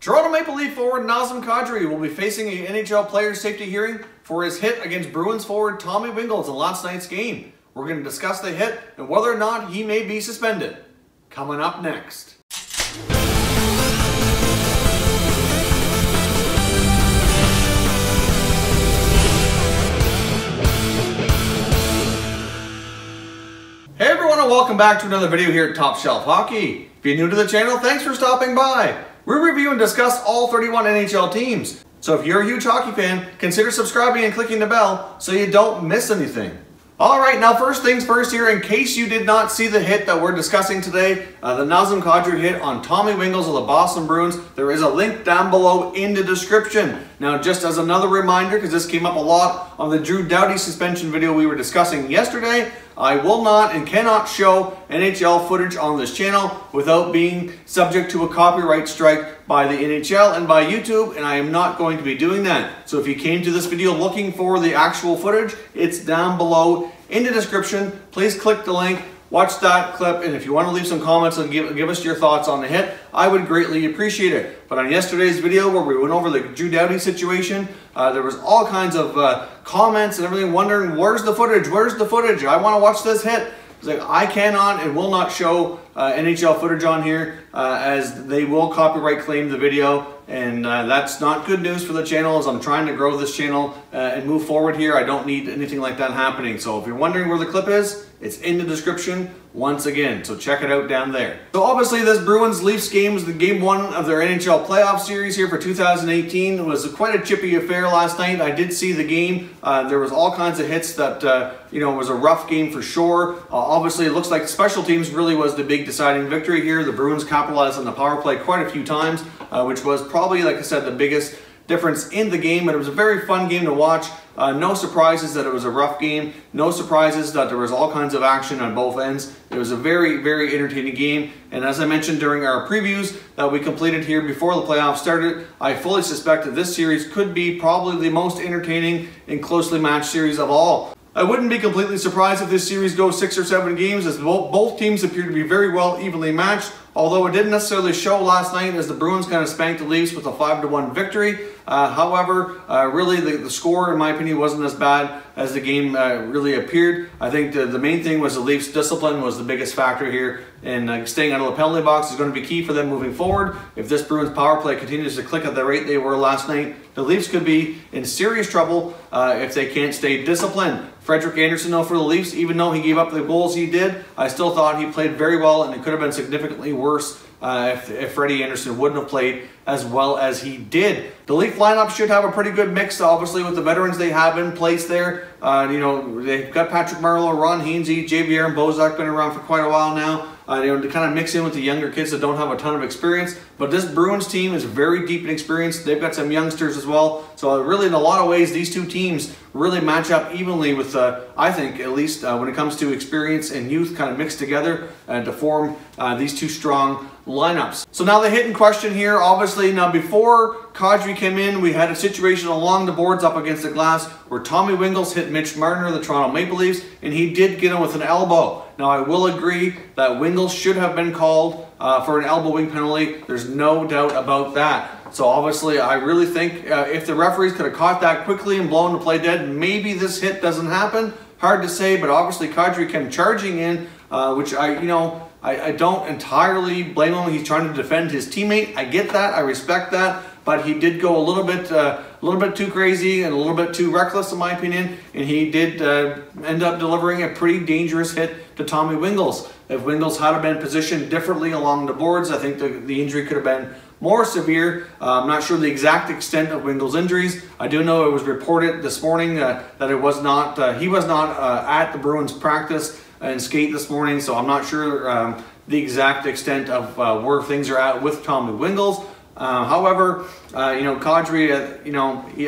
Toronto Maple Leaf forward Nazem Kadri will be facing an NHL player safety hearing for his hit against Bruins forward Tommy Wingels in last night's game. We're going to discuss the hit and whether or not he may be suspended. Coming up next. Hey everyone, and welcome back to another video here at Top Shelf Hockey. If you're new to the channel, thanks for stopping by. We review and discuss all 31 NHL teams. So if you're a huge hockey fan, consider subscribing and clicking the bell so you don't miss anything. Alright, now first things first here, in case you did not see the hit that we're discussing today, the Nazem Kadri hit on Tommy Wingels of the Boston Bruins, there is a link down below in the description. Now just as another reminder, because this came up a lot on the Drew Doughty suspension video we were discussing yesterday, I will not and cannot show NHL footage on this channel without being subject to a copyright strike by the NHL and by YouTube, and I am not going to be doing that. So if you came to this video looking for the actual footage, it's down below in the description. Please click the link, watch that clip, and if you want to leave some comments and give us your thoughts on the hit, I would greatly appreciate it. But on yesterday's video where we went over the Drew Doughty situation, there was all kinds of comments and everything wondering, where's the footage? Where's the footage? I want to watch this hit. It's like, I cannot and will not show NHL footage on here as they will copyright claim the video, and that's not good news for the channel as I'm trying to grow this channel and move forward here. I don't need anything like that happening. So if you're wondering where the clip is, it's in the description once again, so check it out down there. So obviously this Bruins-Leafs game was the game one of their NHL playoff series here for 2018. It was quite a chippy affair last night. I did see the game. There was all kinds of hits that, it was a rough game for sure. Obviously it looks like special teams really was the big deciding victory here. The Bruins capitalized on the power play quite a few times, which was probably, like I said, the biggest difference in the game, but it was a very fun game to watch. No surprises that it was a rough game. No surprises that there was all kinds of action on both ends. It was a very, very entertaining game. And as I mentioned during our previews that we completed here before the playoffs started, I fully suspect that this series could be probably the most entertaining and closely matched series of all. I wouldn't be completely surprised if this series goes 6 or 7 games, as both teams appear to be very well evenly matched, although it didn't necessarily show last night as the Bruins kind of spanked the Leafs with a 5-1 victory. However, really the score, in my opinion, wasn't as bad as the game really appeared. I think the main thing was the Leafs' discipline was the biggest factor here, and staying out of the penalty box is going to be key for them moving forward. If this Bruins power play continues to click at the rate they were last night, the Leafs could be in serious trouble if they can't stay disciplined. Frederik Andersen, though, for the Leafs, even though he gave up the goals he did, I still thought he played very well, and it could have been significantly worse if Freddie Andersen wouldn't have played as well as he did. The Leaf lineup should have a pretty good mix, obviously, with the veterans they have in place there. They've got Patrick Marleau, Ron Hainsey, JVR and Bozak been around for quite a while now. To kind of mix in with the younger kids that don't have a ton of experience. But this Bruins team is very deep in experience. They've got some youngsters as well. So really, in a lot of ways, these two teams really match up evenly with, I think, at least when it comes to experience and youth kind of mixed together to form these two strong lineups. So now the hit in question here, obviously, now before Kadri came in, we had a situation along the boards up against the glass where Tommy Wingels hit Mitch Marner of the Toronto Maple Leafs, and he did get him with an elbow. Now I will agree that Wingels should have been called for an elbow wing penalty. There's no doubt about that. So obviously I really think if the referees could have caught that quickly and blown the play dead, maybe this hit doesn't happen. Hard to say, but obviously Kadri came charging in, which I don't entirely blame him. He's trying to defend his teammate. I get that. I respect that. But he did go a little bit too crazy and a little bit too reckless, in my opinion. And he did end up delivering a pretty dangerous hit to Tommy Wingels. If Wingels had been positioned differently along the boards, I think the injury could have been more severe. I'm not sure the exact extent of Wingels' injuries. I do know it was reported this morning that it was not. He was not at the Bruins practice and skate this morning, so I'm not sure the exact extent of where things are at with Tommy Wingels. However, Kadri,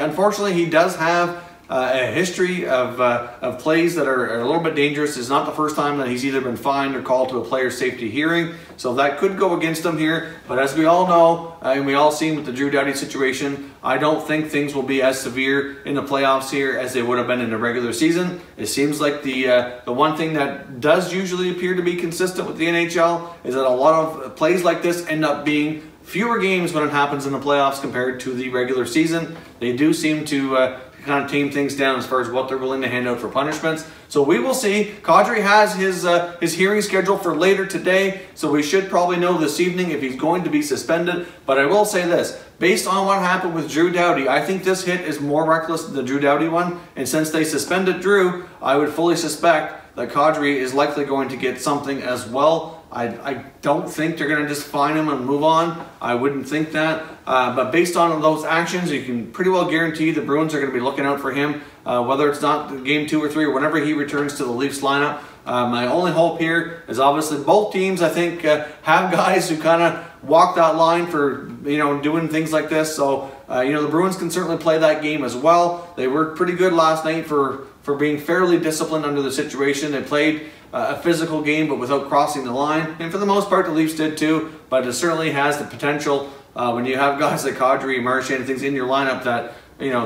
unfortunately, he does have a history of plays that are a little bit dangerous. It's not the first time that he's either been fined or called to a player safety hearing, so that could go against him here. But as we all know, and we all seen with the Drew Doughty situation, I don't think things will be as severe in the playoffs here as they would have been in the regular season. It seems like the one thing that does usually appear to be consistent with the NHL is that a lot of plays like this end up being fewer games when it happens in the playoffs compared to the regular season. They do seem to kind of tame things down as far as what they're willing to hand out for punishments. So we will see. Kadri has his hearing scheduled for later today, so we should probably know this evening if he's going to be suspended. But I will say this, based on what happened with Drew Doughty, I think this hit is more reckless than the Drew Doughty one, and since they suspended Drew, I would fully suspect that Kadri is likely going to get something as well. I don't think they're going to just fine him and move on. I wouldn't think that. But based on those actions, you can pretty well guarantee the Bruins are going to be looking out for him, whether it's not game 2 or 3 or whenever he returns to the Leafs lineup. My only hope here is obviously both teams, I think, have guys who kind of walk that line for, doing things like this. So, the Bruins can certainly play that game as well. They were pretty good last night for being fairly disciplined under the situation. They played a physical game, but without crossing the line. And for the most part, the Leafs did too. But it certainly has the potential when you have guys like Kadri, Marchand, and things in your lineup that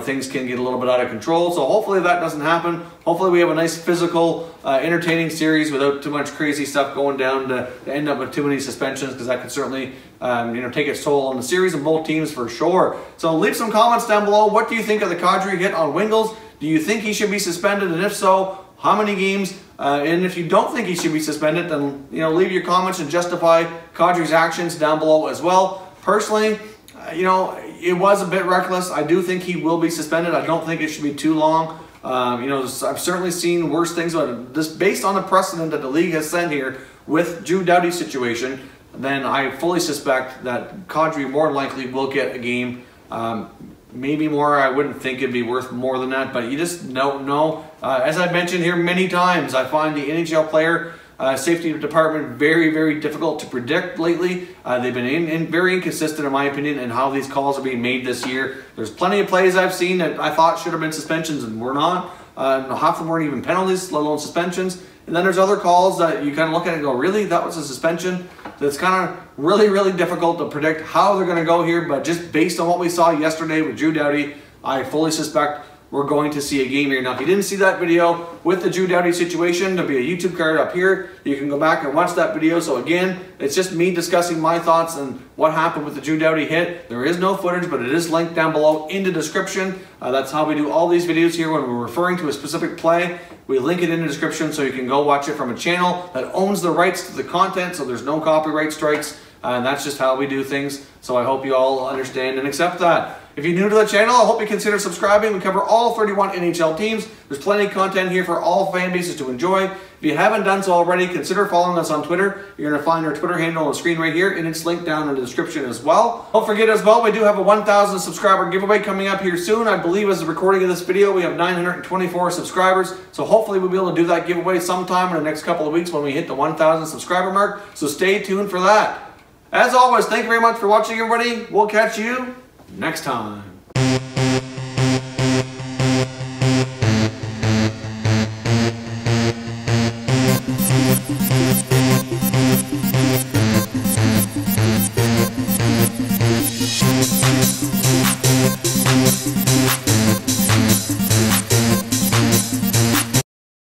things can get a little bit out of control. So hopefully that doesn't happen. Hopefully we have a nice physical, entertaining series without too much crazy stuff going down to end up with too many suspensions, because that could certainly take its toll on the series and both teams for sure. So leave some comments down below. What do you think of the Kadri hit on Wingels? Do you think he should be suspended? And if so, how many games? And if you don't think he should be suspended, then leave your comments and justify Kadri's actions down below as well. Personally, it was a bit reckless. I do think he will be suspended. I don't think it should be too long. I've certainly seen worse things, but just based on the precedent that the league has set here with Drew Doughty's situation, then I fully suspect that Kadri more likely will get a game. Maybe more. I wouldn't think it'd be worth more than that, but you just don't know. As I've mentioned here many times, I find the NHL player safety department very, very difficult to predict lately. They've been very inconsistent, in my opinion, in how these calls are being made this year. There's plenty of plays I've seen that I thought should have been suspensions and were not. Half of them weren't even penalties, let alone suspensions. And then there's other calls that you kind of look at and go, really? That was a suspension? So it's kind of really, really difficult to predict how they're going to go here. But just based on what we saw yesterday with Drew Doughty, I fully suspect we're going to see a game here. Now, if you didn't see that video with the Drew Doughty situation, there'll be a YouTube card up here. You can go back and watch that video. So again, it's just me discussing my thoughts on what happened with the Drew Doughty hit. There is no footage, but it is linked down below in the description. That's how we do all these videos here. When we're referring to a specific play, we link it in the description so you can go watch it from a channel that owns the rights to the content, so there's no copyright strikes. And that's just how we do things. So I hope you all understand and accept that. If you're new to the channel, I hope you consider subscribing. We cover all 31 NHL teams. There's plenty of content here for all fan bases to enjoy. If you haven't done so already, consider following us on Twitter. You're going to find our Twitter handle on the screen right here, and it's linked down in the description as well. Don't forget as well, we do have a 1,000 subscriber giveaway coming up here soon. I believe as the recording of this video, we have 924 subscribers. So hopefully we'll be able to do that giveaway sometime in the next couple of weeks when we hit the 1,000 subscriber mark. So stay tuned for that. As always, thank you very much for watching, everybody. We'll catch you next time.